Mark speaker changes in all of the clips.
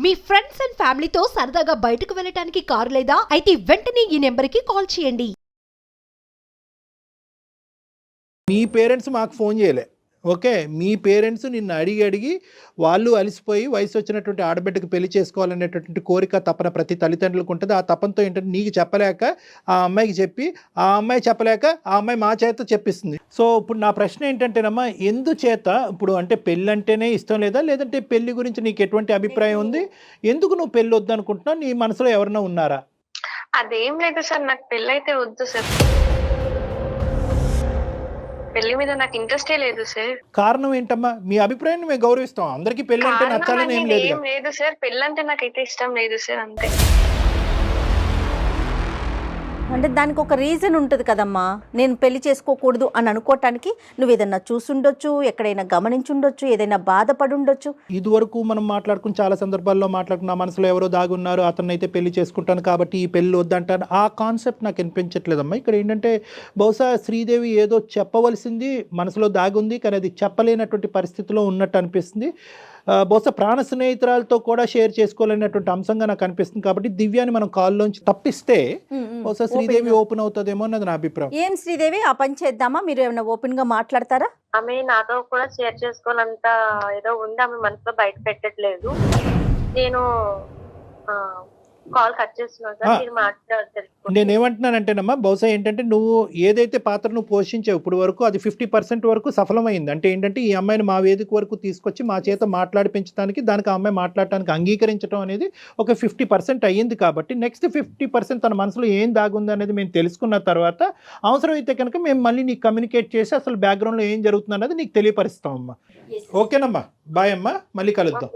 Speaker 1: Me friends and ఫ్యామిలీతో సరదాగా బయటకు వెళ్ళటానికి కారు లేదా అయితే వెంటనే ఈ నెంబర్కి కాల్ చేయండి.
Speaker 2: మీ పేరెంట్స్ మాకు ఫోన్ చేయలే. ఓకే, మీ పేరెంట్స్ నిన్ను అడిగి వాళ్ళు అలిసిపోయి వయసు వచ్చినటువంటి ఆడబిడ్డకు పెళ్లి చేసుకోవాలనేటటువంటి కోరిక తపన ప్రతి తల్లిదండ్రులకు ఉంటుంది. ఆ తపనతో ఏంటంటే నీకు చెప్పలేక ఆ అమ్మాయికి చెప్పి ఆ అమ్మాయి చెప్పలేక ఆ అమ్మాయి మా చేత చెప్పిస్తుంది. సో ఇప్పుడు నా ప్రశ్న ఏంటంటేనమ్మా, ఎందుచేత ఇప్పుడు అంటే పెళ్ళి అంటేనే ఇష్టం లేదా, లేదంటే పెళ్లి గురించి నీకు ఎటువంటి అభిప్రాయం ఉంది? ఎందుకు నువ్వు పెళ్ళి వద్దు అనుకుంటున్నావు? నీ మనసులో ఎవరైనా ఉన్నారా?
Speaker 3: అదేం లేదు సార్, నాకు పెళ్ళి అయితే వద్దు సార్. పెళ్లి మీద నాకు ఇంట్రెస్టే లేదు సార్.
Speaker 2: కారణం ఏంటమ్మా? మీ అభిప్రాయాన్ని మేము గౌరవిస్తాం. అందరికీ పెళ్లి అంటే నచ్చాలని ఏం
Speaker 3: లేదు సార్, పెళ్ళి అంటే నాకైతే ఇష్టం లేదు సార్, అంతే.
Speaker 4: అంటే దానికి ఒక రీజన్ ఉంటుంది కదమ్మా. నేను పెళ్లి చేసుకోకూడదు అని అనుకోవటానికి నువ్వు ఏదైనా చూసుండొచ్చు, ఎక్కడైనా గమనించుండొచ్చు, ఏదైనా బాధపడి ఉండొచ్చు.
Speaker 2: ఇది వరకు మనం మాట్లాడుకుని చాలా సందర్భాల్లో మాట్లాడుకున్న మనసులో ఎవరో దాగున్నారు, అతన్ని అయితే పెళ్లి చేసుకుంటాను కాబట్టి ఈ పెళ్లి వద్దంటాను. ఆ కాన్సెప్ట్ నాకు వినిపించట్లేదమ్మా. ఇక్కడ ఏంటంటే బహుశా శ్రీదేవి ఏదో చెప్పవలసింది మనసులో దాగుంది, కానీ అది చెప్పలేనటువంటి పరిస్థితిలో ఉన్నట్టు అనిపిస్తుంది. బహుశా ప్రాణ స్నేహితురాలతో కూడా షేర్ చేసుకోలేనటువంటి అంశంగా నాకు అనిపిస్తుంది. కాబట్టి దివ్యాని మనం కాల్లోంచి తప్పిస్తే బహుశా శ్రీదేవి ఓపెన్ అవుతుందేమో అన్నది నా అభిప్రాయం.
Speaker 4: ఏం శ్రీదేవి, ఆ పని చేద్దామా? మీరు ఏమైనా ఓపెన్ గా మాట్లాడతారా?
Speaker 3: ఆమె నాతో కూడా షేర్ చేసుకోవాలంత ఏదో ఉంది, ఆమె మనసులో బయట పెట్టట్లేదు. నేను కాల్ కట్ చేస్తున్నాను సార్, మీరు మాట్లాడతారు.
Speaker 2: నేనేమంటున్నానంటేనమ్మా, బహుశా ఏంటంటే నువ్వు ఏదైతే పాత్ర నువ్వు పోషించావు ఇప్పుడు వరకు అది 50% వరకు సఫలమైంది. అంటే ఏంటంటే ఈ అమ్మాయిని మా వేదిక వరకు తీసుకొచ్చి మా చేత మాట్లాడిపించడానికి, దానికి ఆ అమ్మాయి మాట్లాడటానికి అంగీకరించడం అనేది ఒక 50% అయ్యింది. కాబట్టి నెక్స్ట్ 50% తన మనసులో ఏం దాగుంది అనేది మేము తెలుసుకున్న తర్వాత అవసరమైతే కనుక మేము మళ్ళీ నీకు కమ్యూనికేట్ చేసి అసలు బ్యాక్గ్రౌండ్లో ఏం జరుగుతుంది అనేది నీకు తెలియపరుస్తామమ్మా. ఓకేనమ్మా, బాయ్ అమ్మా, మళ్ళీ కలుద్దాం.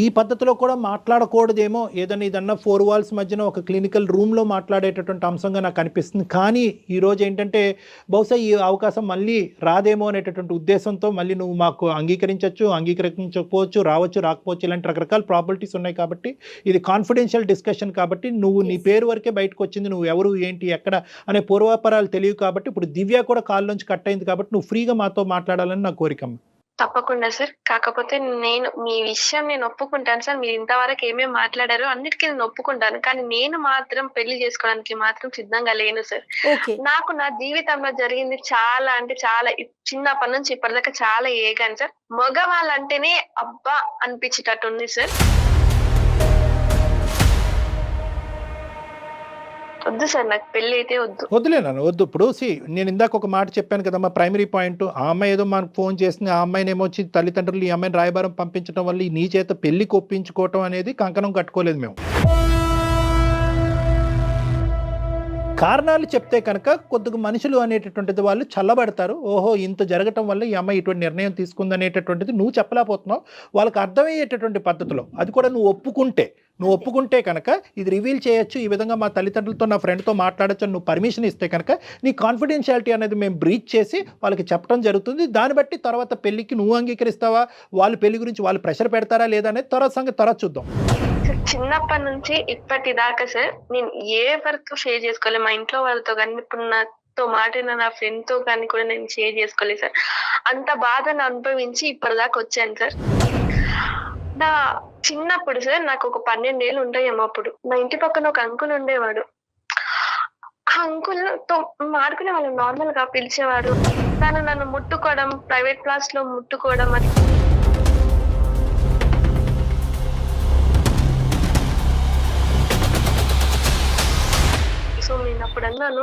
Speaker 2: ఈ పద్ధతిలో కూడా మాట్లాడకూడదేమో, ఏదైనా ఇదన్నా 4 వాల్స్ మధ్యన ఒక క్లినికల్ రూమ్లో మాట్లాడేటటువంటి అంశంగా నాకు అనిపిస్తుంది. కానీ ఈరోజు ఏంటంటే బహుశా ఈ అవకాశం మళ్ళీ రాదేమో అనేటటువంటి ఉద్దేశంతో మళ్ళీ నువ్వు మాకు అంగీకరించకపోవచ్చు, రావచ్చు, రాకపోవచ్చు, ఇలాంటి రకరకాల ప్రాబిలిటీస్ ఉన్నాయి. కాబట్టి ఇది కాన్ఫిడెన్షియల్ డిస్కషన్. కాబట్టి నువ్వు నీ పేరు వరకే బయటకు వచ్చింది, నువ్వు ఎవరు ఏంటి ఎక్కడ అనే పూర్వాపరాలు తెలియవు. కాబట్టి ఇప్పుడు దివ్య కూడా కాల్లోంచి కట్ అయింది. కాబట్టి నువ్వు ఫ్రీగా మాతో మాట్లాడాలని నా కోరికమ్మ.
Speaker 3: తప్పకుండా సార్, కాకపోతే మీ విషయం నేను ఒప్పుకుంటాను సార్. మీరు ఇంతవరకు ఏమేమి మాట్లాడారో అన్నిటికీ నేను ఒప్పుకుంటాను, కానీ నేను మాత్రం పెళ్లి చేసుకోవడానికి మాత్రం సిద్ధంగా లేను సార్. నాకు నా జీవితంలో జరిగింది చాలా అంటే చాలా, చిన్నప్పటి నుంచి ఇప్పటిదాకా చాలా ఏగాను సార్. మగవాళ్ళంటేనే అబ్బా అనిపించేటట్టు ఉంది సార్. వద్దు సార్, నాకు పెళ్లి అయితే వద్దు.
Speaker 2: వద్దులేనా? వద్దు. ఇప్పుడు నేను ఇందాక ఒక మాట చెప్పాను కదమ్మా, ప్రైమరీ పాయింట్. ఆ అమ్మాయి ఏదో మనకు ఫోన్ చేసింది, ఆ అమ్మాయిని ఏమొచ్చి తల్లిదండ్రులు ఈ అమ్మాయిని రాయబారం పంపించడం వల్ల నీ చేత పెళ్లికి ఒప్పించుకోవటం అనేది కంకణం కట్టుకోలేదు మేము. కారణాలు చెప్తే కనుక కొద్దిగా మనుషులు అనేటటువంటిది వాళ్ళు చల్లబడతారు. ఓహో, ఇంత జరగటం వల్ల ఈ అమ్మాయి ఇటువంటి నిర్ణయం తీసుకుంది అనేటటువంటిది నువ్వు చెప్పలేకపోతున్నావు. వాళ్ళకి అర్థమయ్యేటటువంటి పద్ధతిలో అది కూడా నువ్వు ఒప్పుకుంటే కనుక ఇది రివీల్ చేయొచ్చు, ఈ విధంగా మా తల్లిదండ్రులతో నా ఫ్రెండ్తో మాట్లాడచ్చు అని నువ్వు పర్మిషన్ ఇస్తే కనుక నీ కాన్ఫిడెన్షియాలిటీ అనేది మేము బ్రీచ్ చేసి వాళ్ళకి చెప్పడం జరుగుతుంది. దాన్ని బట్టి తర్వాత పెళ్లికి నువ్వు అంగీకరిస్తావా, వాళ్ళు పెళ్లి గురించి వాళ్ళు ప్రెషర్ పెడతారా లేదా అనేది తర్వాత సంగతి తర్వాత చూద్దాం.
Speaker 3: చిన్నప్పటి నుంచి ఇప్పటిదాకా సార్ నేను ఎవరితో షేర్ చేసుకోలేదు, మా ఇంట్లో వాళ్ళతో కానీ, ఇప్పుడు నాతో మాట్లాడిన నా ఫ్రెండ్ తో కానీ కూడా నేను షేర్ చేసుకోలేదు సార్. అంత బాధను అనుభవించి ఇప్పటిదాకా వచ్చాను సార్. నా చిన్నప్పుడు సార్ నాకు ఒక 12 ఏళ్ళు ఉంటాయేమో. అప్పుడు మా ఇంటి పక్కన ఒక అంకుల్ ఉండేవాడు. ఆ అంకుల్ తో మాడుకునే వాళ్ళు, నార్మల్ గా పిలిచేవాడు. తను నన్ను ముట్టుకోవడం, ప్రైవేట్ క్లాస్ లో ముట్టుకోవడం, అది సో నేను అప్పుడు అన్నాను,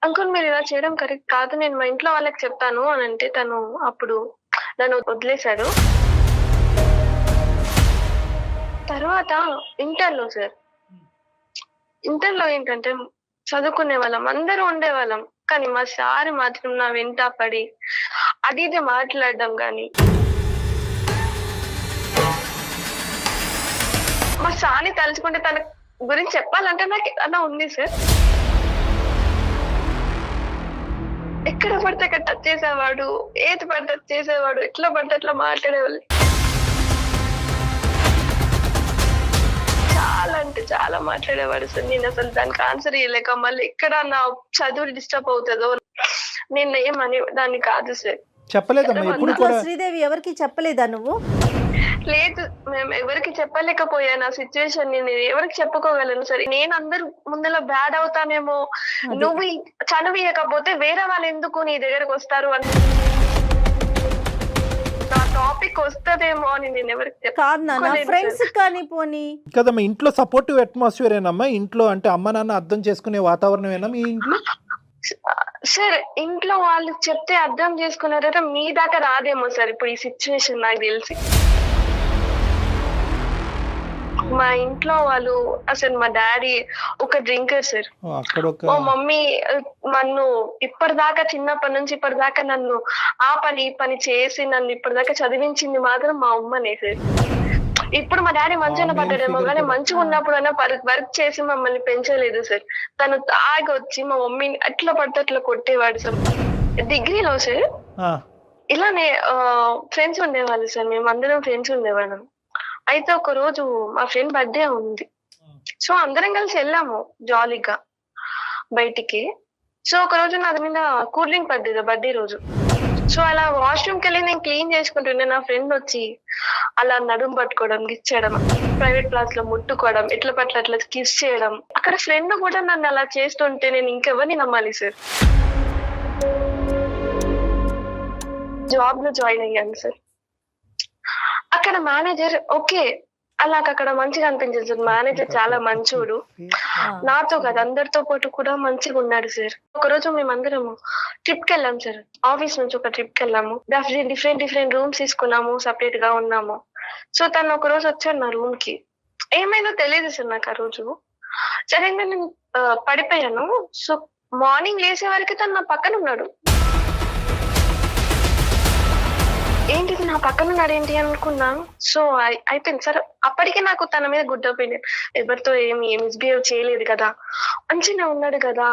Speaker 3: అంకుల్ మీరు ఇలా చేయడం కరెక్ట్ కాదు, నేను మా ఇంట్లో వాళ్ళకి చెప్తాను అని అంటే తను అప్పుడు నన్ను వదిలేశాడు. తర్వాత ఇంటర్లో ఏంటంటే చదువుకునే వాళ్ళం, అందరూ ఉండేవాళ్ళం, కానీ మా సార్ మాత్రం నా వెంట పడి అది ఇది మాట్లాడడం కానీ, మా సార్ని తలుచుకుంటే తన గురించి చెప్పాలంటే నాకు అలా ఉంది సార్. ఎక్కడ పడితే అక్కడ టచ్ చేసేవాడు, ఏది పడితే చేసేవాడు, ఎట్లా పడితే అట్లా మాట్లాడేవాళ్ళు. చాలా అంటే చాలా మాట్లాడేవాడు సార్. నేను అసలు దానికి ఆన్సర్ ఇవ్వలేక, మళ్ళీ ఎక్కడ నా చదువు డిస్టర్బ్ అవుతుందో నేను ఏమని దాన్ని కాదు సార్.
Speaker 2: చెప్పలేదమ్మా ఎప్పుడు
Speaker 4: ఇంట్లో
Speaker 2: కూడా?
Speaker 4: శ్రీదేవి ఎవరికి చెప్పలేదా నువ్వు?
Speaker 3: లేదు, మేము ఎవరికి చెప్పలేకపోయాను ఆ సిచ్యువేషన్. నేను ఎవరికి చెప్పుకోగలను సరే, నేను అందరు ముందర బ్యాడ్ అవుతానేమో,
Speaker 4: అది.
Speaker 3: నువ్వు చనువియకపోతే వేరే వాళ్ళు ఎందుకు నీ దగ్గరకు వస్తారు అని నా టాపిక్ వస్తదేమో అని నేను ఎవరికి
Speaker 4: కాదు నాన్న, ఫ్రెండ్స్ కానీ పోనీ.
Speaker 2: కదమ్మా ఇంట్లో సపోర్టివ్ అట్మాస్ఫియర్ ఏనమ్మా ఇంట్లో, అంటే అమ్మ నాన్న అర్థం చేసుకునే వాతావరణమేనా మీ ఇంట్లో?
Speaker 3: సార్ ఇంట్లో వాళ్ళు చెప్తే అర్థం చేసుకున్నారంటే మీ దాకా రాదేమో సార్ ఇప్పుడు ఈ సిచ్యువేషన్ నాకు తెలిసి. మా ఇంట్లో వాళ్ళు అసలు మా డాడీ ఒక డ్రింకర్ సార్.
Speaker 2: అక్కడ ఒక
Speaker 3: మా మమ్మీ నన్ను ఇప్పటిదాకా చిన్నప్పటి నుంచి ఇప్పటిదాకా నన్ను ఆ పని ఈ పని చేసి నన్ను ఇప్పటిదాకా చదివించింది మాత్రం మా అమ్మనే సార్. ఇప్పుడు మా డాడీ మంచిగా పడ్డాడేమో కానీ మంచిగా ఉన్నప్పుడైనా వర్క్ చేసి మమ్మల్ని పెంచలేదు సార్. తను తాగి వచ్చి మా మమ్మీని అట్లా పడితే అట్లా కొట్టేవాడు సార్. డిగ్రీలో సార్ ఇలానే ఫ్రెండ్స్ ఉండేవాళ్ళు సార్, మేము అందరం ఫ్రెండ్స్ ఉండేవాళ్ళం. అయితే ఒక రోజు మా ఫ్రెండ్ బర్త్డే ఉంది, సో అందరం కలిసి వెళ్ళాము జాలీగా బయటికి. సో ఒక రోజు నాది మీద కూల్ డ్రింక్ పడ్డది బర్త్డే రోజు. సో అలా వాష్రూమ్కి వెళ్ళి నేను క్లీన్ చేసుకుంటుండే, నా ఫ్రెండ్ వచ్చి అలా నడుము పట్టుకోవడం, గిచ్చడం, ప్రైవేట్ క్లాస్ లో ముట్టుకోవడం, ఎట్ల పట్ల అట్లా కిస్ చేయడం. అక్కడ ఫ్రెండ్ కూడా నన్ను అలా చేస్తుంటే నేను ఇంకెవరిని నమ్మాలి సార్? జాబ్ లో జాయిన్ అయ్యాను సార్. అక్కడ మేనేజర్ ఓకే, అలా అక్కడ మంచిగా అనిపించింది సార్. మేనేజర్ చాలా మంచోడు, నాతో కదా అందరితో పాటు కూడా మంచిగా ఉన్నాడు సార్. ఒక రోజు మేమందరము ట్రిప్ కి వెళ్ళాం సార్, ఆఫీస్ నుంచి ఒక ట్రిప్ కి వెళ్ళాము. డిఫరెంట్ రూమ్స్ తీసుకున్నాము, సపరేట్ గా ఉన్నాము. సో తను ఒక రోజు వచ్చాడు నా రూమ్ కి, ఏమైందో తెలియదు సార్ నాకు ఆ రోజు. సరే నేను పడిపోయాను. సో మార్నింగ్ లేసే వరకు తను నా పక్కన ఉన్నాడు. ఏంటిది నా పక్కన ఉన్నాడు ఏంటి అనుకున్నాను. సో అయిపోయింది సార్. అప్పటికే నాకు తన మీద గుడ్ ఒపీనియన్, ఎవరితో ఏమి మిస్బిహేవ్ చేయలేదు కదా, మంచిగా ఉన్నాడు కదా,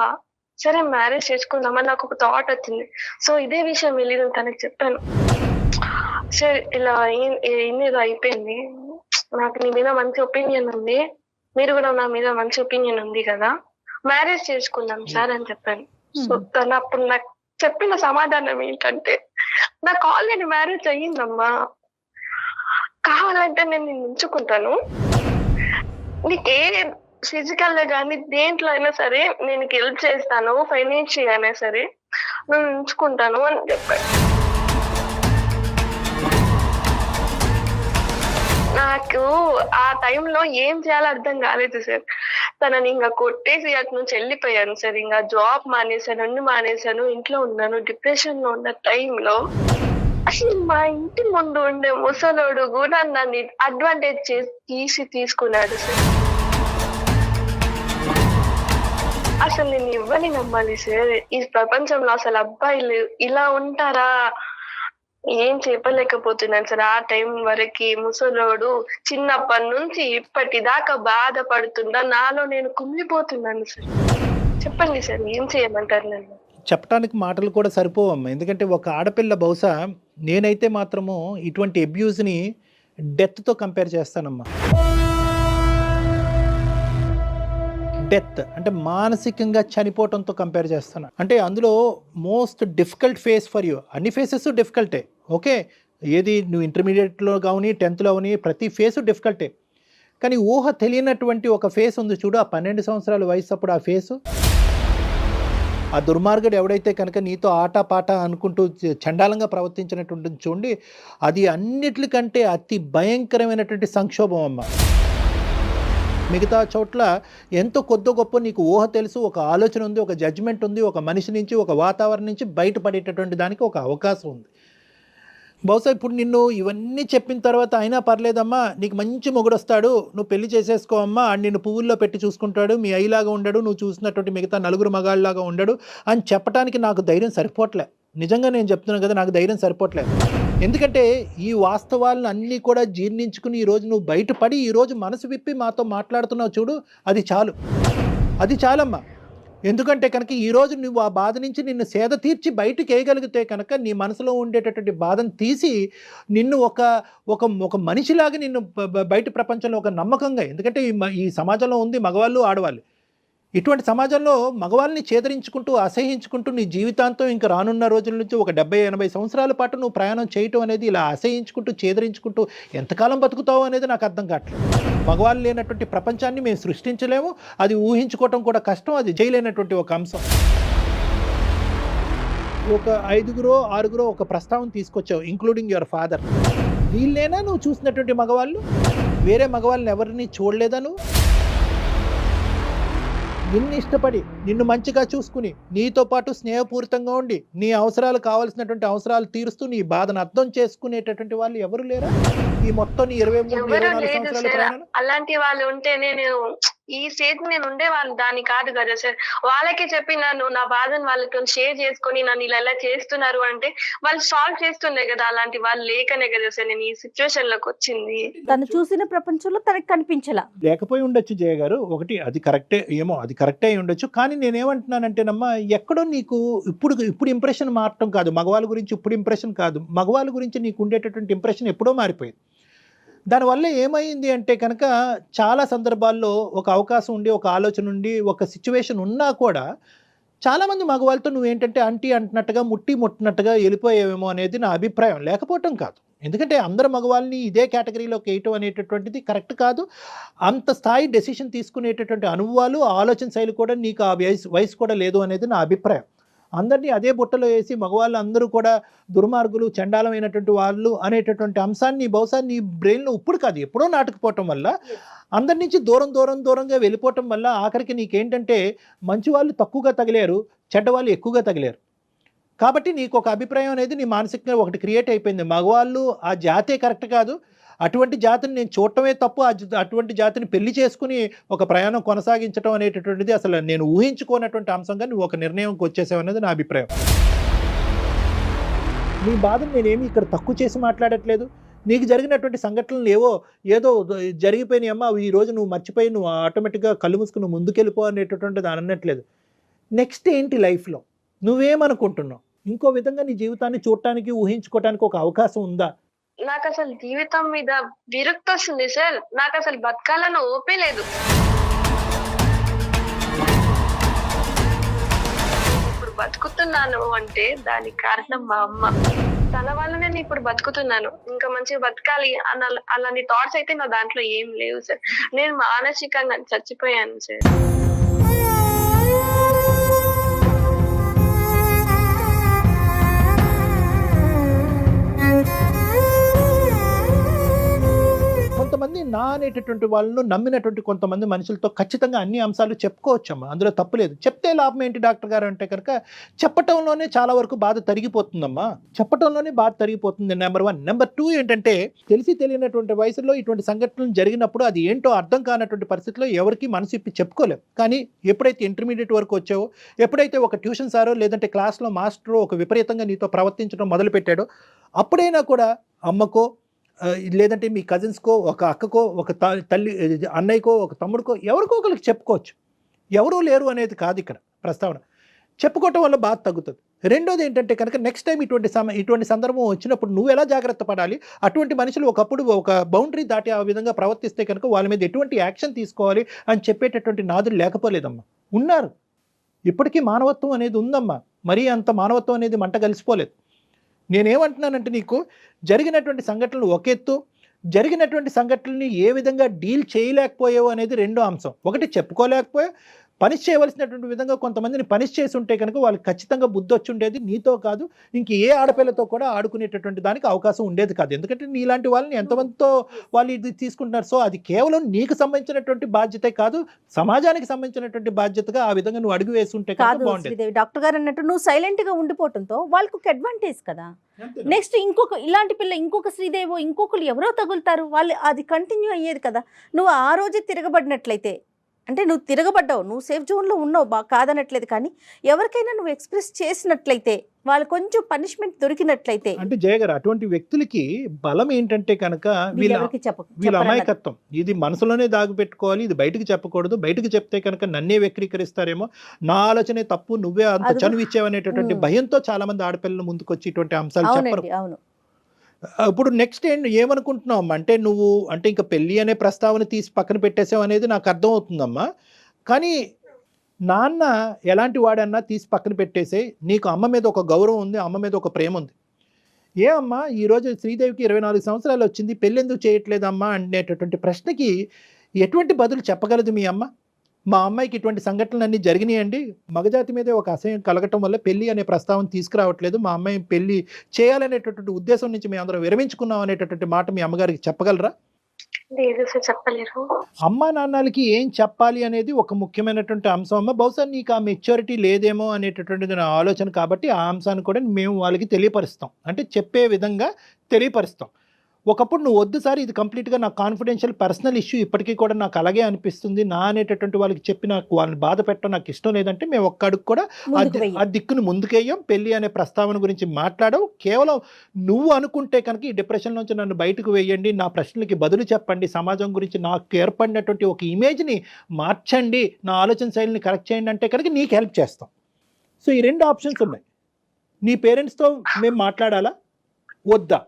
Speaker 3: సరే మ్యారేజ్ చేసుకుందామని నాకు ఒక థాట్ వచ్చింది. సో ఇదే విషయం వెళ్ళి నేను తనకి చెప్పాను, సరే ఇలా ఏదో అయిపోయింది, నాకు నీ మీద మంచి ఒపీనియన్ ఉంది, మీరు కూడా నా మీద మంచి ఒపీనియన్ ఉంది కదా, మ్యారేజ్ చేసుకుందాం సార్ అని చెప్పాను. సో తను అప్పుడు నాకు చెప్పిన సమాధానం ఏంటంటే, నాకు ఆల్రెడీ మ్యారేజ్ అయ్యిందమ్మా, కావాలంటే నేను నిన్ను ఉంచుకుంటాను, నీకు ఏ ఫిజికల్ గా కానీ దేంట్లో అయినా సరే నేను హెల్ప్ చేస్తాను, ఫైనాన్షియల్ అయినా సరే నేను ఉంచుకుంటాను అని చెప్పాను. నాకు ఆ టైంలో ఏం చేయాలో అర్థం కాలేదు సార్. తనని ఇంకా కొట్టేసి అటు నుంచి వెళ్ళిపోయాను సార్. ఇంకా జాబ్ మానేశాను, అన్ని మానేశాను, ఇంట్లో ఉన్నాను. డిప్రెషన్ లో ఉన్న టైంలో అసలు మా ఇంటి ముందు ఉండే ముసలోడు కూడా నన్ను అడ్వాంటేజ్ చేసి తీసుకున్నాడు సార్. అసలు నేను ఇవ్వని నమ్మాలి సార్, ఈ ప్రపంచంలో అసలు అబ్బాయిలు ఇలా ఉంటారా, ఏం చెప్పలేకపోతున్నాను సార్. ఆ టైం వరకు ముసలోడు చిన్నప్పటి నుంచి ఇప్పటిదాకా బాధపడుతున్నా, నాలో నేను కుమిలిపోతున్నాను సార్. చెప్పండి సార్, ఏం చేయమంటారు నన్ను?
Speaker 2: చెప్పడానికి మాటలు కూడా సరిపోవమ్మా, ఎందుకంటే ఒక ఆడపిల్ల బహుశా నేనైతే మాత్రము ఇటువంటి అబ్యూజ్ని డెత్తో కంపేర్ చేస్తానమ్మా. డెత్ అంటే మానసికంగా చనిపోవటంతో కంపేర్ చేస్తాను. అంటే అందులో most difficult face for you, అన్ని ఫేసెస్ డిఫికల్టే, ఓకే, ఏది నువ్వు ఇంటర్మీడియట్లో కానీ 10th కానీ ప్రతి ఫేసు డిఫికల్టే, కానీ ఊహ తెలియనటువంటి ఒక ఫేస్ ఉంది చూడు, ఆ 12 సంవత్సరాల వయసు అప్పుడు ఆ ఫేసు, ఆ దుర్మార్గుడు ఎవడైతే కనుక నీతో ఆట పాట అనుకుంటూ చండాలంగా ప్రవర్తించినటువంటి చూడండి, అది అన్నిటికంటే అతి భయంకరమైనటువంటి సంక్షోభం అమ్మ. మిగతా చోట్ల ఎంతో కొద్ది గొప్ప నీకు ఊహ తెలుసు, ఒక ఆలోచన ఉంది, ఒక జడ్జిమెంట్ ఉంది, ఒక మనిషి నుంచి ఒక వాతావరణం నుంచి బయటపడేటటువంటి దానికి ఒక అవకాశం ఉంది. బహుశా ఇప్పుడు నిన్ను ఇవన్నీ చెప్పిన తర్వాత అయినా పర్లేదమ్మా, నీకు మంచి మొగుడు వస్తాడు, నువ్వు పెళ్లి చేసేసుకో అమ్మా, ఆడు నిన్ను పువ్వుల్లో పెట్టి చూసుకుంటాడు, మీ అయ్యలాగా ఉండడు, నువ్వు చూసినటువంటి మిగతా నలుగురు మగాళ్ళలాగా ఉండడు అని చెప్పడానికి నాకు ధైర్యం సరిపోవట్లే. నిజంగా నేను చెప్తున్నాను కదా, నాకు ధైర్యం సరిపోవట్లేదు. ఎందుకంటే ఈ వాస్తవాలను అన్నీ కూడా జీర్ణించుకుని ఈరోజు నువ్వు బయటపడి ఈరోజు మనసు విప్పి మాతో మాట్లాడుతున్నావు చూడు, అది చాలు, అది చాలమ్మా. ఎందుకంటే కనుక ఈరోజు నువ్వు ఆ బాధ నుంచి నిన్ను సేద తీర్చి బయటకు వేయగలిగితే కనుక నీ మనసులో ఉండేటటువంటి బాధను తీసి నిన్ను ఒక మనిషిలాగా నిన్ను బయట ప్రపంచంలో ఒక నమ్మకంగా, ఎందుకంటే ఈ సమాజంలో ఉంది మగవాళ్ళు ఆడవాళ్ళు, ఇటువంటి సమాజంలో మగవాళ్ళని చేదరించుకుంటూ అసహించుకుంటూ నీ జీవితాంతం ఇంకా రానున్న రోజుల నుంచి ఒక 70-80 సంవత్సరాల పాటు నువ్వు ప్రయాణం చేయటం అనేది ఇలా అసహించుకుంటూ చేదరించుకుంటూ ఎంతకాలం బతుకుతావు అనేది నాకు అర్థం కావట్లేదు. మగవాళ్ళు లేనటువంటి ప్రపంచాన్ని మేము సృష్టించలేము, అది ఊహించుకోవటం కూడా కష్టం, అది చేయలేనటువంటి ఒక అంశం. ఒక 5-6 ఒక ప్రస్తావన తీసుకొచ్చావు, ఇంక్లూడింగ్ యువర్ ఫాదర్. వీళ్ళేనా నువ్వు చూసినటువంటి మగవాళ్ళు? వేరే మగవాళ్ళని ఎవరిని చూడలేదా నువ్వు? నిన్ను ఇష్టపడి నిన్ను మంచిగా చూసుకుని నీతో పాటు స్నేహపూరితంగా ఉండి నీ అవసరాలు కావాల్సినటువంటి అవసరాలు తీరుస్తూ నీ బాధను అర్థం చేసుకునేటటువంటి వాళ్ళు ఎవరు లేరా ఈ మొత్తం నీ 23-24 సంవత్సరాల ప్రయాణంలో?
Speaker 3: అలాంటి వాళ్ళు ఉంటే నేను ఈ స్టేజ్ నేను ఉండే వాళ్ళు దాని కాదు కదా సార్. వాళ్ళకి చెప్పి నన్ను నా బాధను వాళ్ళతో షేర్ చేసుకొని నన్ను ఇలా చేస్తున్నారు అంటే వాళ్ళు సాల్వ్ చేస్తుండే కదా. అలాంటి వాళ్ళు లేకనే కదా సార్ నేను ఈ సిచ్యువేషన్ లోకి వచ్చింది.
Speaker 4: తను చూసిన ప్రపంచంలో తనకి కనిపించలా.
Speaker 2: లేకపోయి ఉండొచ్చు జయ గారు, ఒకటి అది కరెక్టే ఏమో, అది కరెక్టే అయి ఉండొచ్చు. కానీ నేనేమంటున్నానంటేనమ్మా, ఎక్కడో నీకు ఇప్పుడు ఇంప్రెషన్ మారటం కాదు, మగవాళ్ళ గురించి ఇప్పుడు ఇంప్రెషన్ కాదు, మగవాళ్ళ గురించి నీకు ఉండేటటువంటి ఇంప్రెషన్ ఎప్పుడో మారిపోయింది. దానివల్ల ఏమైంది అంటే కనుక చాలా సందర్భాల్లో ఒక అవకాశం ఉండి ఒక ఆలోచన ఉండి ఒక సిచ్యువేషన్ ఉన్నా కూడా చాలామంది మగవాళ్ళతో నువ్వేంటంటే అంటీ అంటున్నట్టుగా ముట్టినట్టుగా వెళ్ళిపోయేవేమో అనేది నా అభిప్రాయం. లేకపోవటం కాదు, ఎందుకంటే అందరు మగవాళ్ళని ఇదే కేటగిరీలోకి వేయటం అనేటటువంటిది కరెక్ట్ కాదు. అంత స్థాయి డెసిషన్ తీసుకునేటటువంటి అనుభవాలు ఆలోచన శైలి కూడా నీకు ఆ వయసు కూడా లేదు అనేది నా అభిప్రాయం. అందరినీ అదే బుట్టలో వేసి మగవాళ్ళు అందరూ కూడా దుర్మార్గులు చండాలమైనటువంటి వాళ్ళు అనేటటువంటి అంశాన్ని బహుశా నీ బ్రెయిన్లో ఇప్పుడు కాదు ఎప్పుడో నాటుకుపోవటం వల్ల అందరి నుంచి దూరంగా వెళ్ళిపోవటం వల్ల ఆఖరికి నీకేంటంటే మంచి వాళ్ళు తక్కువగా తగిలారు, చెడ్డవాళ్ళు ఎక్కువగా తగిలారు. కాబట్టి నీకు ఒక అభిప్రాయం అనేది నీ మానసికంగా ఒకటి క్రియేట్ అయిపోయింది. మగవాళ్ళు ఆ జాతే కరెక్ట్ కాదు, అటువంటి జాతిని నేను చూడటమే తప్పు, అటువంటి జాతిని పెళ్లి చేసుకుని ఒక ప్రయాణం కొనసాగించడం అనేటటువంటిది అసలు నేను ఊహించుకోనటువంటి అంశంగా నువ్వు ఒక నిర్ణయంకి వచ్చేసావు అనేది నా అభిప్రాయం. నీ బాధను నేనేమి ఇక్కడ తక్కువ చేసి మాట్లాడట్లేదు. నీకు జరిగినటువంటి సంఘటనలు ఏదో జరిగిపోయినాయి అమ్మా, ఈ రోజు నువ్వు మర్చిపోయి నువ్వు ఆటోమేటిక్గా కళ్ళు మూసుకుని ముందుకెళ్ళిపో అనేటటువంటిది అనట్లేదు. నెక్స్ట్ ఏంటి లైఫ్లో నువ్వేమనుకుంటున్నావు? ఇంకో విధంగా నీ జీవితాన్ని చూడటానికి ఊహించుకోవటానికి ఒక అవకాశం ఉందా?
Speaker 3: నాకు అసలు జీవితం మీద విరక్తి వస్తుంది సార్. నాకు అసలు బతకాలని ఓపే లేదు. ఇప్పుడు బతుకుతున్నాను అంటే దానికి కారణం మా అమ్మ. తన వల్ల నేను ఇప్పుడు బతుకుతున్నాను. ఇంకా మంచిగా బతకాలి అలాంటి థాట్స్ అయితే నా దాంట్లో ఏం లేవు సార్. నేను మానసికంగా చచ్చిపోయాను సార్.
Speaker 2: కొంతమంది నా అనేటటువంటి వాళ్ళను నమ్మినటువంటి కొంతమంది మనుషులతో ఖచ్చితంగా అన్ని అంశాలు చెప్పుకోవచ్చమ్మా, అందులో తప్పులేదు. చెప్తే లాభం ఏంటి డాక్టర్ గారు అంటే కనుక చెప్పటంలోనే చాలా వరకు బాధ తరిగిపోతుందమ్మా, చెప్పటంలోనే బాధ తరిగిపోతుంది. నెంబర్ 1. నెంబర్ 2 ఏంటంటే తెలిసి తెలియనటువంటి వయసులో ఇటువంటి సంఘటనలు జరిగినప్పుడు అది ఏంటో అర్థం కానటువంటి పరిస్థితిలో ఎవరికి మనసు ఇప్పి చెప్పుకోలేం. కానీ ఎప్పుడైతే ఇంటర్మీడియట్ వరకు వచ్చావో, ఎప్పుడైతే ఒక ట్యూషన్ సారో లేదంటే క్లాస్లో మాస్టరో ఒక విపరీతంగా నీతో ప్రవర్తించడం మొదలుపెట్టాడో అప్పుడైనా కూడా అమ్మకో లేదంటే మీ కజిన్స్కో ఒక అక్కకో ఒక తల్లి అన్నయ్యకో ఒక తమ్ముడికో ఎవరికో ఒకరికి చెప్పుకోవచ్చు. ఎవరూ లేరు అనేది కాదు ఇక్కడ ప్రస్తావన. చెప్పుకోవటం వల్ల బాధ తగ్గుతుంది. రెండోది ఏంటంటే కనుక నెక్స్ట్ టైం ఇటువంటి సందర్భం వచ్చినప్పుడు నువ్వు ఎలా జాగ్రత్త పడాలి, అటువంటి మనుషులు ఒకప్పుడు ఒక బౌండరీ దాటి ఆ విధంగా ప్రవర్తిస్తే కనుక వాళ్ళ మీద ఎటువంటి యాక్షన్ తీసుకోవాలి అని చెప్పేటటువంటి నాదులు లేకపోలేదమ్మా, ఉన్నారు. ఇప్పటికీ మానవత్వం అనేది ఉందమ్మా, మరీ అంత మానవత్వం అనేది మంట కలిసిపోలేదు. నేనేమంటున్నానంటే నీకు జరిగినటువంటి సంఘటనలు ఒక ఎత్తు, జరిగినటువంటి సంఘటనల్ని ఏ విధంగా డీల్ చేయలేకపోయావు అనేది రెండో అంశం. ఒకటి చెప్పుకోలేకపోయా, పనిష్ చేయవలసినటువంటి విధంగా కొంతమందిని పనిష్ చేసి ఉంటే కనుక వాళ్ళకి ఖచ్చితంగా బుద్ధి వచ్చి ఉండేది. నీతో కాదు ఇంక ఏ ఆడపిల్లతో కూడా ఆడుకునేటటువంటి దానికి అవకాశం ఉండేది కాదు. ఎందుకంటే నీలాంటి వాళ్ళని ఎంతమందితో వాళ్ళు ఇది తీసుకుంటున్నారు. సో అది కేవలం నీకు సంబంధించినటువంటి బాధ్యతే కాదు, సమాజానికి సంబంధించినటువంటి బాధ్యతగా ఆ విధంగా నువ్వు అడుగు వేసి ఉంటే
Speaker 4: కాదు
Speaker 2: బాగుండేది.
Speaker 4: శ్రీదేవి, డాక్టర్ గారు అన్నట్టు నువ్వు సైలెంట్ గా ఉండిపోవడంతో వాళ్ళకి ఒక అడ్వాంటేజ్ కదా. నెక్స్ట్ ఇలాంటి పిల్ల ఇంకొక శ్రీదేవో ఇంకొకరు ఎవరో తగులుతారు, వాళ్ళు అది కంటిన్యూ అయ్యేది కదా. నువ్వు ఆ రోజే తిరగబడినట్లయితే అంటే నువ్వు తిరగబడ్డావు, నువ్వు సేఫ్ జోన్లో ఉన్నావు, కాదనట్లేదు. కానీ ఎవరికైనా నువ్వు ఎక్స్ప్రెస్ చేసినట్లయితే వాళ్ళు కొంచెం పనిష్మెంట్ దొరికినట్లయితే
Speaker 2: అంటే జయ గారు అటువంటి వ్యక్తులకి బలం ఏంటంటే కనుక వీళ్ళ అమాయకత్వం. ఇది మనసులోనే దాగిపెట్టుకోవాలి, ఇది బయటకు చెప్పకూడదు. బయటకు చెప్తే కనుక నన్నే వక్రీకరిస్తారేమో, నా ఆలోచనే తప్పు, నువ్వే అంత చనువు ఇచ్చేవనేటటువంటి భయంతో చాలా మంది ఆడపిల్లలు ముందుకొచ్చి ఇటువంటి అంశాలు చెప్పరు. ఇప్పుడు నెక్స్ట్ ఏమనుకుంటున్నావు అంటే నువ్వు అంటే ఇంకా పెళ్ళి అనే ప్రస్తావన తీసి పక్కన పెట్టేసావు అనేది నాకు అర్థం అవుతుందమ్మా. కానీ నాన్న ఎలాంటి వాడన్నా తీసి పక్కన పెట్టేసే, నీకు అమ్మ మీద ఒక గౌరవం ఉంది, అమ్మ మీద ఒక ప్రేమ ఉంది. ఏ అమ్మా ఈరోజు శ్రీదేవికి 24 సంవత్సరాలు వచ్చింది, పెళ్ళెందుకు చేయట్లేదమ్మా అనేటటువంటి ప్రశ్నకి ఎటువంటి బదులు చెప్పగలదు మీ అమ్మ? మా అమ్మాయికి ఇటువంటి సంఘటనలు అన్నీ జరిగినాయండి, మగజాతి మీదే ఒక అసహ్యం కలగటం వల్ల పెళ్ళి అనే ప్రస్తావన తీసుకురావట్లేదు, మా అమ్మాయి పెళ్ళి చేయాలనేటటువంటి ఉద్దేశం నుంచి మేము అందరం విరమించుకున్నాం అనేటటువంటి మాట మీ అమ్మగారికి చెప్పగలరా?
Speaker 3: లేదు సార్, చెప్పలేరు.
Speaker 2: అమ్మా నాన్నలకి ఏం చెప్పాలి అనేది ఒక ముఖ్యమైనటువంటి అంశం అమ్మ. బహుశా నీకు ఆ మెచ్యూరిటీ లేదేమో అనేటటువంటిది నా ఆలోచన, కాబట్టి ఆ అంశాన్ని కూడా మేము వాళ్ళకి తెలియపరుస్తాం, అంటే చెప్పే విధంగా తెలియపరుస్తాం. ఒకప్పుడు నువ్వు వద్దు సార్, ఇది కంప్లీట్గా నా కాన్ఫిడెన్షియల్ పర్సనల్ ఇష్యూ, ఇప్పటికీ కూడా నాకు అలాగే అనిపిస్తుంది నా అనేటటువంటి వాళ్ళకి చెప్పి నాకు వాళ్ళని బాధ పెట్టడం నాకు ఇష్టం లేదంటే మేము ఒక్క అడుగు కూడా ఆ దిక్కును ముందుకేయం, పెళ్ళి అనే ప్రస్తావన గురించి మాట్లాడవు. కేవలం నువ్వు అనుకుంటే కనుక ఈ డిప్రెషన్ నుంచి నన్ను బయటకు వేయండి, నా ప్రశ్నలకి బదులు చెప్పండి, సమాజం గురించి నాకు ఏర్పడినటువంటి ఒక ఇమేజ్ని మార్చండి, నా ఆలోచన శైలిని కరెక్ట్ చేయండి అంటే కనుక నీకు హెల్ప్ చేస్తాం. సో ఈ 2 ఆప్షన్స్ ఉన్నాయి. నీ పేరెంట్స్తో మేము మాట్లాడాలా వద్దా?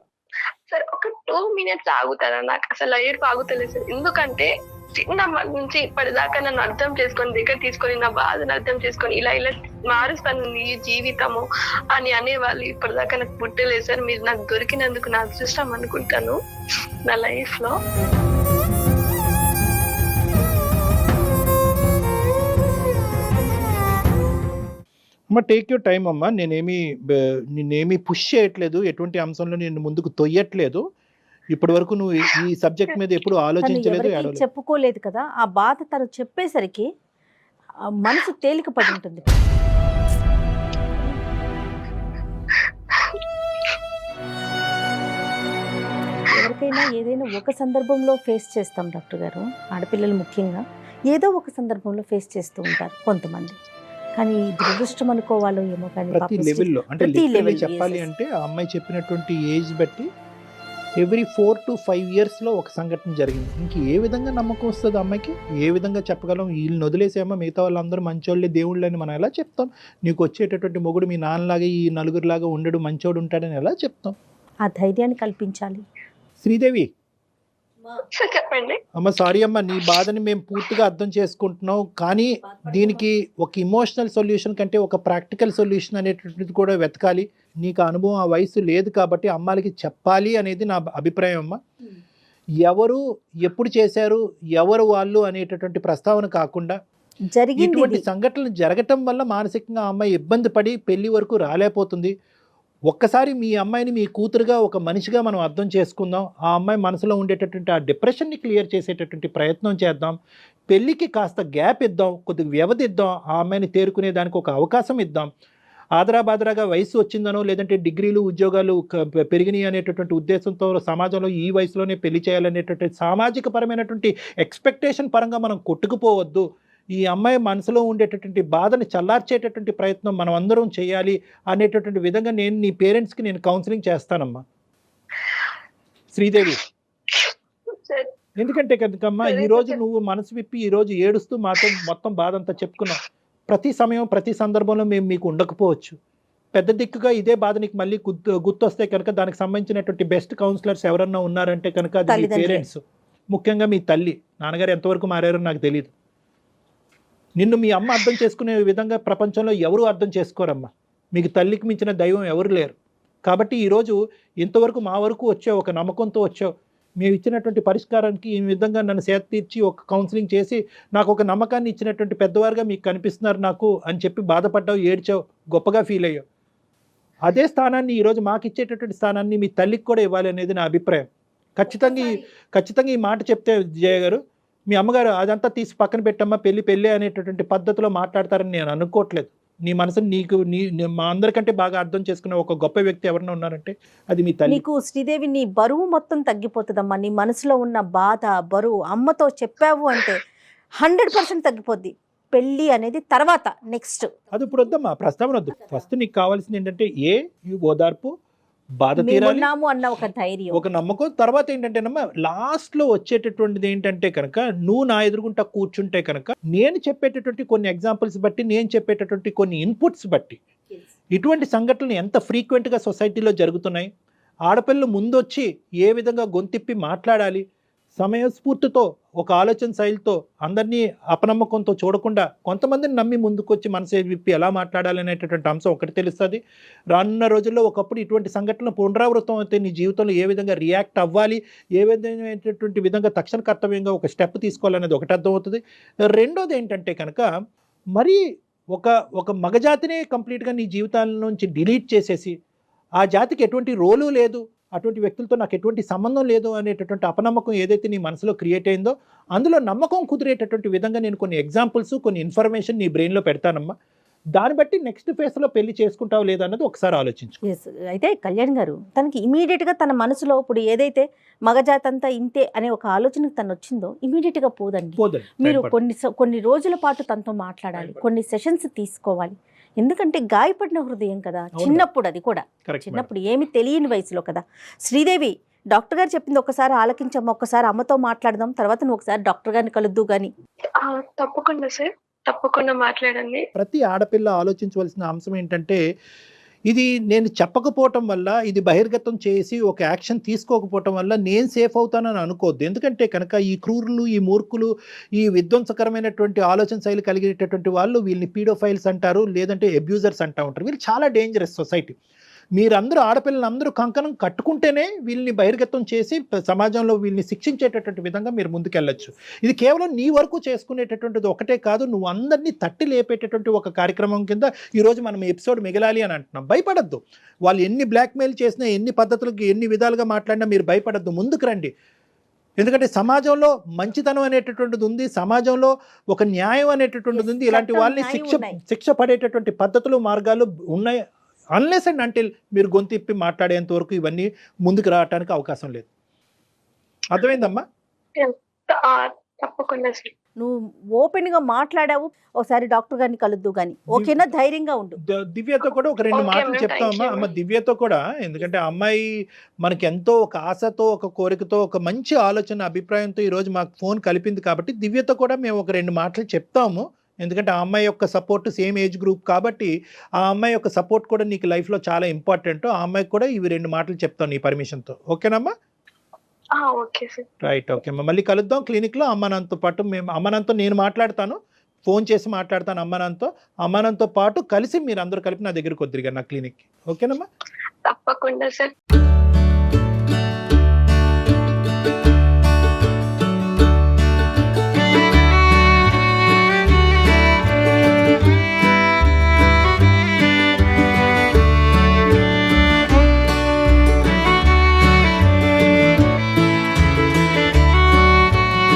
Speaker 3: సార్ ఒక 2 minutes ఆగుతారా? నాకు అసలు ఏడుపు ఆగుతలేదు సార్. ఎందుకంటే చిన్నప్పటి నుంచి ఇప్పటిదాకా నన్ను అర్థం చేసుకొని, దగ్గర తీసుకొని, నా బాధను అర్థం చేసుకొని ఇలా మారుస్తాను నీ జీవితము అని అనేవాళ్ళు ఇప్పటిదాకా నాకు పుట్టలేదు సార్. మీరు నాకు దొరికినందుకు నా అదృష్టం అనుకుంటాను నా లైఫ్ లో.
Speaker 2: అమ్మ టేక్ యూర్ టైం అమ్మ, నేనేమి పుష్ చేయట్లేదు, ఎటువంటి అంశంలో నేను ముందుకు తొయ్యట్లేదు. ఇప్పటి వరకు నువ్వు ఈ సబ్జెక్ట్ మీద ఎప్పుడు ఆలోచించలేదు,
Speaker 4: చెప్పుకోలేదు కదా. ఆ బాధ తను చెప్పేసరికి మనసు తేలిక పడి ఉంటుంది. ఎవరికైనా ఏదైనా ఒక సందర్భంలో ఫేస్ చేస్తాం డాక్టర్ గారు, ఆడపిల్లలు ముఖ్యంగా ఏదో ఒక సందర్భంలో ఫేస్ చేస్తూ ఉంటారు కొంతమంది. కానీ దురదృష్టం అనుకోవాలో ఏమో, కానీ
Speaker 2: ప్రతి లెవెల్లో అంటే చెప్పాలి అంటే ఆ అమ్మాయి చెప్పినటువంటి ఏజ్ బట్టి ఎవ్రీ 4 to 5 yearsలో ఒక సంఘటన జరిగింది. ఇంక ఏ విధంగా నమ్మకం వస్తుంది అమ్మాయికి? ఏ విధంగా చెప్పగలం? వీళ్ళని వదిలేసేమో మిగతా వాళ్ళందరూ మంచోళ్ళే, దేవుళ్ళని మనం ఎలా చెప్తాం? నీకు వచ్చేటటువంటి మొగుడు మీ నాన్నలాగా ఈ నలుగురిలాగా ఉండడు, మంచోడు ఉంటాడని ఎలా చెప్తాం?
Speaker 4: ఆ ధైర్యాన్ని కల్పించాలి.
Speaker 2: శ్రీదేవి
Speaker 3: చెప్పండి
Speaker 2: అమ్మ. సారీ అమ్మ, నీ బాధని మేము పూర్తిగా అర్థం చేసుకుంటున్నాం, కానీ దీనికి ఒక ఇమోషనల్ సొల్యూషన్ కంటే ఒక ప్రాక్టికల్ సొల్యూషన్ అనేటువంటిది కూడా వెతకాలి. నీకు అనుభవం ఆ వయసు లేదు కాబట్టి అమ్మాయికి చెప్పాలి అనేది నా అభిప్రాయం అమ్మ. ఎవరు ఎప్పుడు చేశారు, ఎవరు వాళ్ళు అనేటటువంటి ప్రస్తావన కాకుండా ఇటువంటి సంఘటనలు జరగటం వల్ల మానసికంగా ఆ అమ్మాయి ఇబ్బంది పడి పెళ్లి వరకు రాలేకపోతుంది. ఒక్కసారి మీ అమ్మాయిని మీ కూతురుగా ఒక మనిషిగా మనం అర్థం చేసుకుందాం. ఆ అమ్మాయి మనసులో ఉండేటటువంటి ఆ డిప్రెషన్ని క్లియర్ చేసేటటువంటి ప్రయత్నం చేద్దాం. పెళ్ళికి కాస్త గ్యాప్ ఇద్దాం, కొద్దిగా వ్యవధి ఇద్దాం, ఆ అమ్మాయిని తేరుకునే దానికి ఒక అవకాశం ఇద్దాం. ఆదరాబాదరాగా వయసు వచ్చిందనో లేదంటే డిగ్రీలు ఉద్యోగాలు పెరిగినాయి అనేటటువంటి ఉద్దేశంతో సమాజంలో ఈ వయసులోనే పెళ్లి చేయాలనేటటువంటి సామాజిక పరమైనటువంటి ఎక్స్పెక్టేషన్ పరంగా మనం కొట్టుకుపోవద్దు. ఈ అమ్మాయి మనసులో ఉండేటటువంటి బాధని చల్లార్చేటటువంటి ప్రయత్నం మనం అందరం చేయాలి అనేటటువంటి విధంగా నీ పేరెంట్స్కి నేను కౌన్సిలింగ్ చేస్తానమ్మా శ్రీదేవి. ఎందుకంటే కనుకమ్మా ఈరోజు నువ్వు మనసు విప్పి ఈరోజు ఏడుస్తూ మాతో మొత్తం బాధ అంతా చెప్పుకున్నావు. ప్రతి సమయం ప్రతి సందర్భంలో మేము మీకు ఉండకపోవచ్చు. పెద్ద దిక్కుగా ఇదే బాధ నీకు మళ్ళీ గుర్తొస్తే కనుక దానికి సంబంధించినటువంటి బెస్ట్ కౌన్సిలర్స్ ఎవరన్నా ఉన్నారంటే కనుక అది మీ పేరెంట్స్, ముఖ్యంగా మీ తల్లి. నాన్నగారు ఎంతవరకు మారారో నాకు తెలియదు. నిన్ను మీ అమ్మ అర్థం చేసుకునే విధంగా ప్రపంచంలో ఎవరు అర్థం చేసుకోరమ్మా. మీకు తల్లికి మించిన దైవం ఎవరు లేరు. కాబట్టి ఈరోజు ఇంతవరకు మా వరకు వచ్చావు, ఒక నమ్మకంతో వచ్చావు. మేము ఇచ్చినటువంటి పరిష్కారానికి ఈ విధంగా నన్ను సేద తీర్చి ఒక కౌన్సిలింగ్ చేసి నాకు ఒక నమ్మకాన్ని ఇచ్చినటువంటి పెద్దవారుగా మీకు కనిపిస్తున్నారు నాకు అని చెప్పి బాధపడ్డావు, ఏడ్చావు, గొప్పగా ఫీల్ అయ్యావు. అదే స్థానాన్ని ఈరోజు మాకు ఇచ్చేటటువంటి స్థానాన్ని మీ తల్లికి కూడా ఇవ్వాలి అనేది నా అభిప్రాయం. ఖచ్చితంగా ఈ మాట చెప్తే జయ గారు, మీ అమ్మగారు అదంతా తీసి పక్కన పెట్టమ్మా, పెళ్ళి అనేటటువంటి పద్ధతిలో మాట్లాడతారని నేను అనుకోవట్లేదు. నీ మనసుని మా అందరికంటే బాగా అర్థం చేసుకునే ఒక గొప్ప వ్యక్తి ఎవరైనా ఉన్నారంటే అది మీ తల్లి.
Speaker 4: నీకు శ్రీదేవి నీ బరువు మొత్తం తగ్గిపోతుందమ్మా. నీ మనసులో ఉన్న బాధ, బరువు అమ్మతో చెప్పావు అంటే 100% తగ్గిపోద్ది. పెళ్ళి అనేది తర్వాత నెక్స్ట్,
Speaker 2: అది ఇప్పుడు వద్దమ్మా, ప్రస్తావన వద్దు. ఫస్ట్ నీకు కావాల్సింది ఏంటంటే ఓదార్పు, బాధ తీరాలి
Speaker 4: అన్న ఒక ధైర్యం,
Speaker 2: ఒక నమ్మకం. తర్వాత ఏంటంటేనమ్మా లాస్ట్లో వచ్చేటటువంటిది ఏంటంటే కనుక నువ్వు నా ఎదురుగుంటా కూర్చుంటే కనుక నేను చెప్పేటటువంటి కొన్ని ఎగ్జాంపుల్స్ బట్టి, నేను చెప్పేటటువంటి కొన్ని ఇన్పుట్స్ బట్టి ఇటువంటి సంఘటనలు ఎంత ఫ్రీక్వెంట్గా సొసైటీలో జరుగుతున్నాయి, ఆడపిల్లలు ముందొచ్చి ఏ విధంగా గొంతిప్పి మాట్లాడాలి, సమయస్ఫూర్తితో ఒక ఆలోచన శైలితో అందరినీ అపనమ్మకంతో చూడకుండా కొంతమందిని నమ్మి ముందుకొచ్చి మనసే విప్పి ఎలా మాట్లాడాలనేటటువంటి అంశం ఒకటి తెలుస్తుంది. రానున్న రోజుల్లో ఒకప్పుడు ఇటువంటి సంఘటనలు పునరావృతం అయితే నీ జీవితంలో ఏ విధంగా రియాక్ట్ అవ్వాలి, ఏ విధమైనటువంటి విధంగా తక్షణ కర్తవ్యంగా ఒక స్టెప్ తీసుకోవాలనేది ఒకటి అర్థమవుతుంది. రెండోది ఏంటంటే కనుక మరీ ఒక మగజాతినే కంప్లీట్గా నీ జీవితాల నుంచి డిలీట్ చేసేసి ఆ జాతికి ఎటువంటి రోలు లేదు, అటువంటి వ్యక్తులతో నాకు ఎటువంటి సంబంధం లేదు అనేటటువంటి అపనమ్మకం ఏదైతే నీ మనసులో క్రియేట్ అయిందో అందులో నమ్మకం కుదిరేటటువంటి విధంగా నేను కొన్ని ఎగ్జాంపుల్స్, కొన్ని ఇన్ఫర్మేషన్ నీ బ్రెయిన్లో పెడతానమ్మా. దాన్ని బట్టి నెక్స్ట్ ఫేజ్లో పెళ్లి చేసుకుంటావు లేదన్నది ఒకసారి ఆలోచించు.
Speaker 4: ఎస్, అయితే కళ్యాణ్ గారు తనకి ఇమీడియట్గా తన మనసులో ఇప్పుడు ఏదైతే మగజాతి అంతా ఇంతే అనే ఒక ఆలోచనకు తను వచ్చిందో ఇమీడియట్గా పోదండి. మీరు కొన్ని రోజుల పాటు తనతో మాట్లాడాలి, కొన్ని సెషన్స్ తీసుకోవాలి. ఎందుకంటే గాయపడిన హృదయం కదా, చిన్నప్పుడు అది కూడా చిన్నప్పుడు ఏమి తెలియని వయసులో కదా. శ్రీదేవి డాక్టర్ గారు చెప్పింది ఒకసారి ఆలకించమ్మా, ఒకసారి అమ్మతో మాట్లాడదాం, తర్వాత నువ్వు ఒకసారి డాక్టర్ గారిని కలుద్దు గాని.
Speaker 3: తప్పకుండా సార్, తప్పకుండా మాట్లాడండి.
Speaker 2: ప్రతి ఆడపిల్ల ఆలోచించవలసిన అంశం ఏంటంటే ఇది నేను చెప్పకపోవటం వల్ల, ఇది బహిర్గతం చేసి ఒక యాక్షన్ తీసుకోకపోవటం వల్ల నేను సేఫ్ అవుతానని అనుకోవద్దు. ఎందుకంటే కనుక ఈ క్రూరులు, ఈ మూర్ఖులు, ఈ విధ్వంసకరమైనటువంటి ఆలోచన శైలి కలిగేటటువంటి వాళ్ళు వీళ్ళని పీడోఫైల్స్ అంటారు, లేదంటే అబ్యూజర్స్ అంటూ ఉంటారు. వీళ్ళు చాలా డేంజరస్ సొసైటీ. మీరందరూ ఆడపిల్లలందరూ కంకణం కట్టుకుంటేనే వీళ్ళని బహిర్గతం చేసి సమాజంలో వీళ్ళని శిక్షించేటటువంటి విధంగా మీరు ముందుకెళ్ళచ్చు. ఇది కేవలం నీ వరకు చేసుకునేటటువంటిది ఒకటే కాదు, నువ్వు అందరినీ తట్టి లేపేటటువంటి ఒక కార్యక్రమం కింద ఈరోజు మనం ఎపిసోడ్ మిగలాలి అని అంటున్నాం. భయపడద్దు. వాళ్ళు ఎన్ని బ్లాక్మెయిల్ చేసినా, ఎన్ని పద్ధతులకు, ఎన్ని విధాలుగా మాట్లాడినా మీరు భయపడద్దు, ముందుకు రండి. ఎందుకంటే సమాజంలో మంచితనం అనేటటువంటిది ఉంది, సమాజంలో ఒక న్యాయం అనేటటువంటిది ఉంది. ఇలాంటి వాళ్ళని శిక్ష పడేటటువంటి పద్ధతులు, మార్గాలు ఉన్నాయి. అన్లెస్ అండ్ అంటిల్ మీరు గొంతిప్పి మాట్లాడేంత వరకు ఇవన్నీ ముందుకు రావడానికి అవకాశం లేదు. అర్థమైందమ్మా?
Speaker 3: తప్పకుండా సార్.
Speaker 4: నువ్వు ఓపెన్ గా మాట్లాడావు, ఒకసారి డాక్టర్ గారిని కలుద్దు గాని, ఓకేనా? ధైర్యంగా ఉండు.
Speaker 2: దివ్యతో కూడా ఒక రెండు మాటలు చెప్తామమ్మా. అమ్మ దివ్యతో కూడా, ఎందుకంటే అమ్మాయి మనకి ఎంతో ఒక ఆశతో, ఒక కోరికతో, ఒక మంచి ఆలోచన, అభిప్రాయంతో ఈరోజు మాకు ఫోన్ కలిపింది కాబట్టి దివ్యతో కూడా మేము ఒక రెండు మాటలు చెప్తాము. ఎందుకంటే ఆ అమ్మాయి యొక్క సపోర్ట్ సేమ్ ఏజ్ గ్రూప్ కాబట్టి ఆ అమ్మాయి యొక్క సపోర్ట్ కూడా నీకు లైఫ్లో చాలా ఇంపార్టెంట్. ఆ అమ్మాయికి కూడా ఇవి రెండు మాటలు చెప్తాను నీ పర్మిషన్తో. ఓకేనమ్మా?
Speaker 3: Okay sir.
Speaker 2: రైట్, ఓకే అమ్మా. మళ్ళీ కలుద్దాం క్లినిక్లో. అమ్మానంతో పాటు అమ్మానంతో నేను మాట్లాడతాను, ఫోన్ చేసి మాట్లాడతాను అమ్మానంతో పాటు కలిసి మీరు అందరూ కలిపి నా దగ్గరికి వద్దిరిగా నా క్లినిక్కి. ఓకేనమ్మా?
Speaker 3: తప్పకుండా సార్.